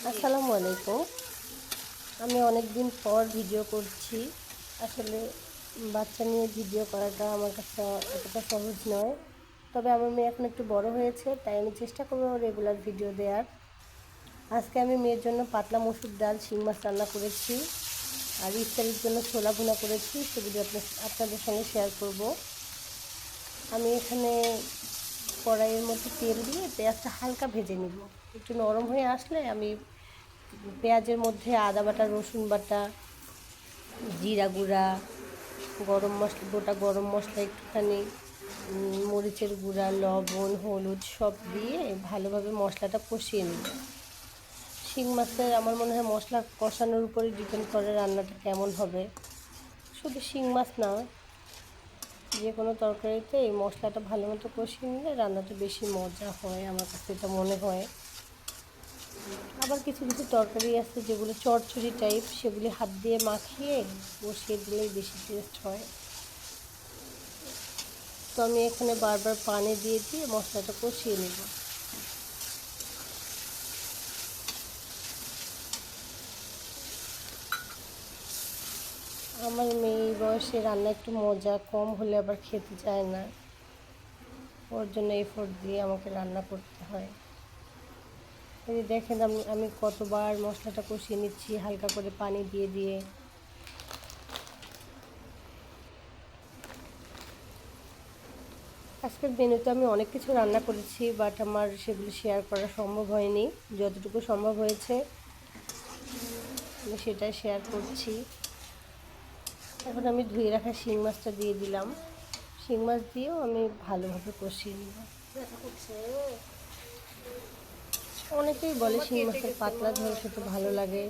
আসসালামু আলাইকুম। আমি অনেক দিন পর ভিডিও করছি। আসলে বাচ্চা নিয়ে ভিডিও করাটা আমার কাছে এতটা সহজ নয়। তবে আমার মেয়ে এখন একটু বড় হয়েছে, তাই আমি চেষ্টা করব রেগুলার ভিডিও দেওয়ার। আজকে আমি মেয়ের জন্য পাতলা মসুর ডাল, শিং মাছ রান্না করেছি, আর ইফতারির জন্য ছোলা ভুনা করেছি। সেগুলো আপনাদের সঙ্গে শেয়ার করব। আমি এখানে কড়াইয়ের মধ্যে তেল দিয়ে পেঁয়াজটা হালকা ভেজে নিব। একটু নরম হয়ে আসলে আমি পেঁয়াজের মধ্যে আদা বাটা, রসুন বাটা, জিরা গুঁড়া, গরম মশলা, গোটা গরম মশলা একটুখানি, মরিচের গুঁড়া, লবণ, হলুদ সব দিয়ে ভালোভাবে মশলাটা কষিয়ে নিব। শিং মাছের আমার মনে হয় মশলা কষানোর উপরে ডিপেন্ড করে রান্নাটা কেমন হবে। শুধু শিং মাছ না, যে কোনো তরকারিতে এই মশলাটা ভালো মতো কষিয়ে নিলে রান্নাটা বেশি মজা হয়, আমার কাছে এটা মনে হয়। আবার কিছু কিছু তরকারি আছে যেগুলো চচ্চড়ি টাইপ, সেগুলি হাত দিয়ে মাখিয়ে বসিয়ে দিলেই বেশি টেস্ট হয়। তো আমি এখানে বারবার পানি দিয়ে দিয়ে মশলাটা কষিয়ে নেব। আমার মেয়ে এই বয়সে রান্না একটু মজা কম হলে আবার খেতে চায় না, ওর জন্য এফোর্ট দিয়ে আমাকে রান্না করতে হয়। এই দেখেন আমি কতবার মশলাটা কষিয়ে নিচ্ছি হালকা করে পানি দিয়ে দিয়ে। আজকের মেনুতে আমি অনেক কিছু রান্না করেছি, বাট আমার সেগুলো শেয়ার করা সম্ভব হয়নি। যতটুকু সম্ভব হয়েছে আমি সেটাই শেয়ার করছি। এখন আমি ধুয়ে রাখা শিং মাছটা দিয়ে দিলাম। শিং মাছ দিয়েও আমি ভালোভাবে কষিয়ে নেব। অনেকেই বলে শিং মাছের পাতলা ঝোল খেতে ভালো লাগে,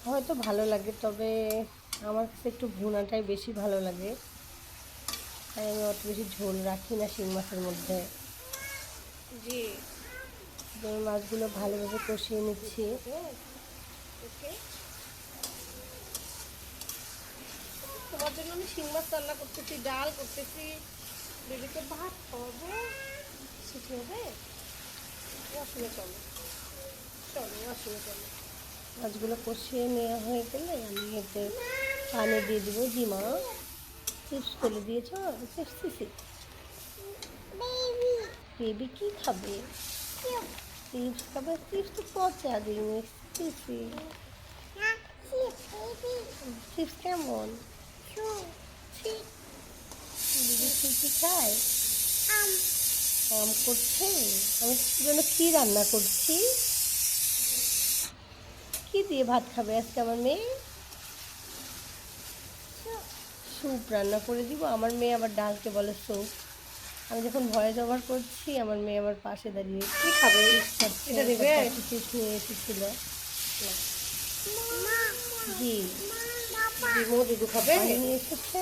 হয়তো ভালো লাগে, তবে আমার কাছে একটু ভুনাটাই বেশি ভালো লাগে, তাই আমি অত বেশি ঝোল রাখি না শিং মাছের মধ্যে। মাছগুলো ভালোভাবে কষিয়ে নিচ্ছি। তোমার জন্য আমি শিং মাছ রান্না করতেছি, ডাল করতেছি, বেবিকে ভাত খাওয়াবো। শিখে হবে, আসলে চলো চলো আসলে চলো। মাছগুলো কষিয়ে নেওয়া হয়ে গেলে আমি এতে পানি দিয়ে দিব। জি মা, চিপস করে দিয়েছ? চিপস বেবি কি খাবে? চিপস খাবে? চিপস তো পচা জিনিস। চিপস কেমন? বেবি কি খায়? আম করছে? আমি জন্য কি রান্না করছি? কি দিয়ে ভাত খাবে আজকে আমার মেয়ে? স্যুপ রান্না করে দিব। আমার মেয়ে আবার ডালকে বলে স্যুপ। আমি যখন ভয়েস ওভার করছি, আমার মেয়ে আমার পাশে দাঁড়িয়ে কি খাবে? এটা দেবে? চিপস নিয়ে এসেছিল। জি, ডিমো দিদু খাবে? পানি নিয়ে এসেছে।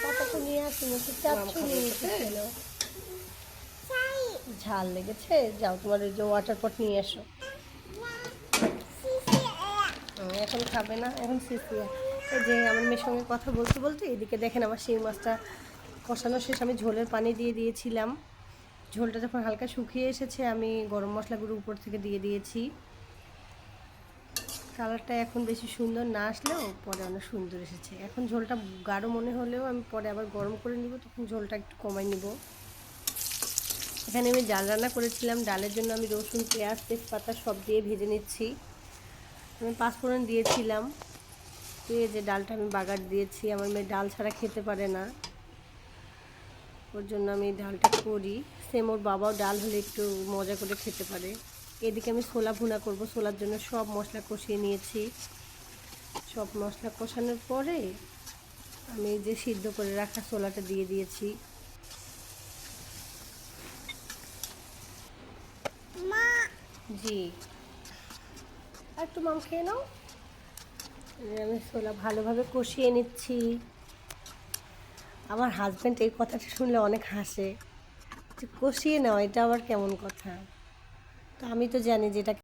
পাপা তো নিয়ে আসেনি, তো চাচ্ছু নিয়ে এসেছিল। ঝাল লেগেছে? যাও তোমার ওই যে ওয়াটার পট নিয়ে এসো। এখন খাবে না, এখন সিসিয়া। এই যে আমার মেয়ের সঙ্গে কথা বলতে বলতে এদিকে দেখেন আমার শিং মাছটা কষানো শেষ। আমি ঝোলের পানি দিয়ে দিয়েছিলাম। ঝোলটা যখন হালকা শুকিয়ে এসেছে, আমি গরম মশলাগুলো উপর থেকে দিয়ে দিয়েছি। কালারটা এখন বেশি সুন্দর না আসলেও পরে অনেক সুন্দর এসেছে। এখন ঝোলটা গাঢ় মনে হলেও আমি পরে আবার গরম করে নিব, তখন ঝোলটা একটু কমাই নিব। এখানে আমি ডাল রান্না করেছিলাম। ডালের জন্য আমি রসুন, পেঁয়াজ, তেজপাতা সব দিয়ে ভেজে নিচ্ছি। আমি পাঁচফোড়ন দিয়েছিলাম। তো এই যে ডালটা আমি বাগার দিয়েছি। আমার মেয়ে ডাল ছাড়া খেতে পারে না, ওর জন্য আমি ডালটা করি। সেম ওর বাবাও ডাল হলে একটু মজা করে খেতে পারে। এদিকে আমি ছোলা ভুনা করব। ছোলার জন্য সব মশলা কষিয়ে নিয়েছি। সব মশলা কষানোর পরে আমি যে সিদ্ধ করে রাখা ছোলাটা দিয়ে দিয়েছি। জি, আর একটু মাম খেয়ে নাও। আমি ছোলা ভালোভাবে কষিয়ে নিচ্ছি। আমার হাজব্যান্ড এই কথাটা শুনলে অনেক হাসে যে কষিয়ে নাও, এটা আবার কেমন কথা। তো আমি তো জানি যেটা